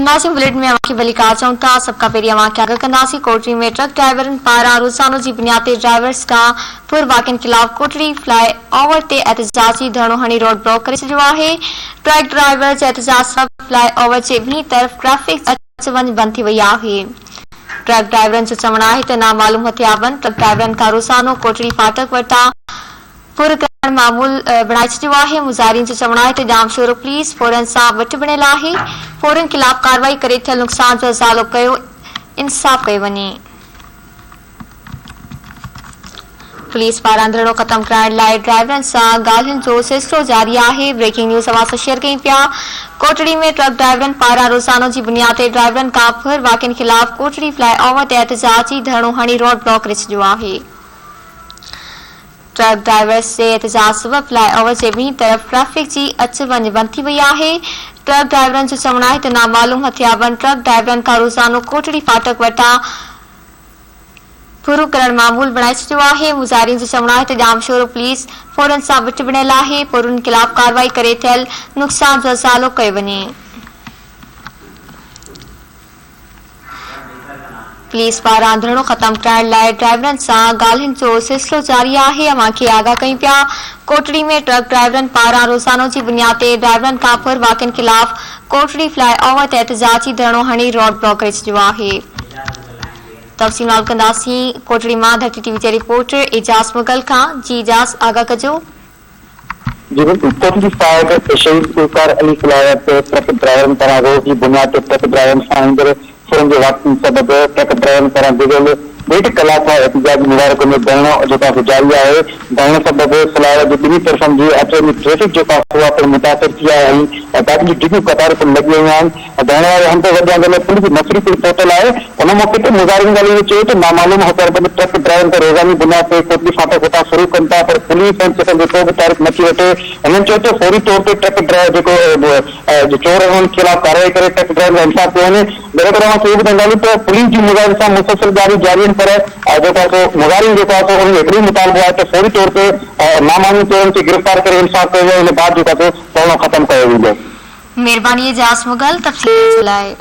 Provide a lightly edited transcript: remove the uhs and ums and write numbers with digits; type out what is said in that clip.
नासिम bulletin में अवां खे भली कार चऊं था। सबका पहिरीं अवां खे आगाह कंदासीं। कोटड़ी में ट्रक ड्राइवरनि पारां रोज़ानो जी बुनियाद ते ड्राइवर्स खां पुर वाक़िअनि ख़िलाफ़ कोटड़ी फ्लाई ओवर ते एहतजाजी धरणो हणी रोड ब्लॉक करे छॾियो आहे। ट्रक ड्राइवर जे एहतजाज सां फ्लाई ओवर जे ॿिन्ही तरफ़ ट्रैफिक अच वञ बंदि थी वई आहे। ट्रक ड्राइवरनि जो चवणु आहे त नामालूम हथियारबंद ट्रक ड्राइवरनि खां रोज़ानो कोटड़ी फाटक वटां पुर करण मामूल बणाए छॾियो आहे। मुज़ाहिरीन जो चवणु आहे त जामशोरो पुलिस फौरन सां वटि बणियल आहे। फौरन ख़िलाफ़ कार्रवाई करे थियल नुक़सान जो इज़ालो कयो इंसाफ़ कयो वञे। पुलिस पारां धरणो ख़त्म कराइण लाइ ड्राइवरनि सां ॻाल्हियुनि जो सिलसिलो जारी आहे। ब्रेकिंग न्यूज़ अवां सां शेयर कयूं पिया। कोटड़ी में ट्रक ड्राइवरनि पारां रोज़ानो जी बुनियाद ते ड्राइवरनि खां पुर वाक़िअनि ख़िलाफ़ कोटड़ी फ्लाई ओवर ते एहतजाजी धरणो हणी रोड ब्लॉक करे छॾियो आहे। ट्रक ड्राइवर्स जे एहतजाज सबबि फ्लाई ओवर जे ॿिन्ही तरफ़ ट्रैफिक जी अच वञ बंदि थी वई आहे। ट्रक ड्राइवरनि जो चवणु आहे त नामालूम हथियारबंद ट्रक ड्राइवरनि खां रोज़ानो कोटड़ी फाटक वटां पुर करण मामूल बणाए छॾियो आहे। मुज़ाहिरीन जो चवणु आहे त जामशोरो पुलिस फौरन सां वटि बणियल आहे। फौरन ख़िलाफ़ कार्रवाई करे थियल नुक़सान जो इज़ालो कयो वञे। पुलिस पारां धरणो ख़त्म कराइण लाइ ड्राइवरनि सां ॻाल्हियुनि जो सिलसिलो जारी आहे। अवां खे आगाह कयूं पिया। कोटड़ी में ट्रक ड्राइवरनि पारां रोज़ानो जी बुनियाद ते ड्राइवरनि खां पुर वाक़िअनि ख़िलाफ़ कोटड़ी फ्लाई ओवर ते एहतजाजी धरणो हणी रोड ब्लॉक करे छॾियो आहे। तफ़सील मालूम कंदासीं। कोटड़ी मां धरती टीवी जे रिपोर्टर एजाज़ मुगल खां। जी एजाज़, आगाह कजो। जी बिल्कुल, कोटड़ी फायर शहीद गुलकार अली फ़िलायत ट्रक ड्राइवरनि पारां रोज़ जी बुनियाद ते ट्रक ड्राइवरनि सां ईंदड़ फौरन जे वाक़िअनि सबबि ट्रक ड्राइवरनि पारां गुज़िरियल 1.5 कलाक खां एहतजाजी मुबारक में धरणो जेको जारी आहे। धरणो सबबि फ़िलायत जे ॿिन्ही तरफ़नि जी अच वञ ट्रैफिक जेको आहे पिणु मुतासिर थी आहे ऐं गाॾियूं जी डिघियूं कतारूं पिणु लॻी वयूं आहिनि। धरणे वारे हंधि वॾे में पुलिस नफ़री पिणु पहुतल आहे। उन मौक़े ते मुज़ाहिरीन ॻाल्हि चयो त नामालूम हथियारबंद ट्रक ड्राइवरनि ते रोज़ानी बुनियाद ते कोटड़ी फाटक वटां शुरू कनि था, पर पुलिस ऐं जो को बि तारीख़ नथी वठे। हिननि चयो त फौरी तौर ते ट्रक ड्राइवर जेको चोर आहिनि उन्हनि ख़िलाफ़ कार्रवाई करे ट्रक ड्राइवर खे इंसाफ़ कयो वञे। बराबरि असां इहो ॿुधाईंदासीं त पुलिस जी मुज़ाहिर सां मुसलसल जारी आहिनि, पर जेको आहे मुज़ाहिरीन जेको आहे उन हिकिड़ो मुतालबो आहे त फौरी तौर ते नामालूम चोरनि खे गिरफ़्तार करे इंसाफ़ कयो वञे। हिन बाद जेको आहे धरणो ख़त्म कयो वेंदो। महिरबानी एजाज़ मुगल तफ़सील जे लाइ।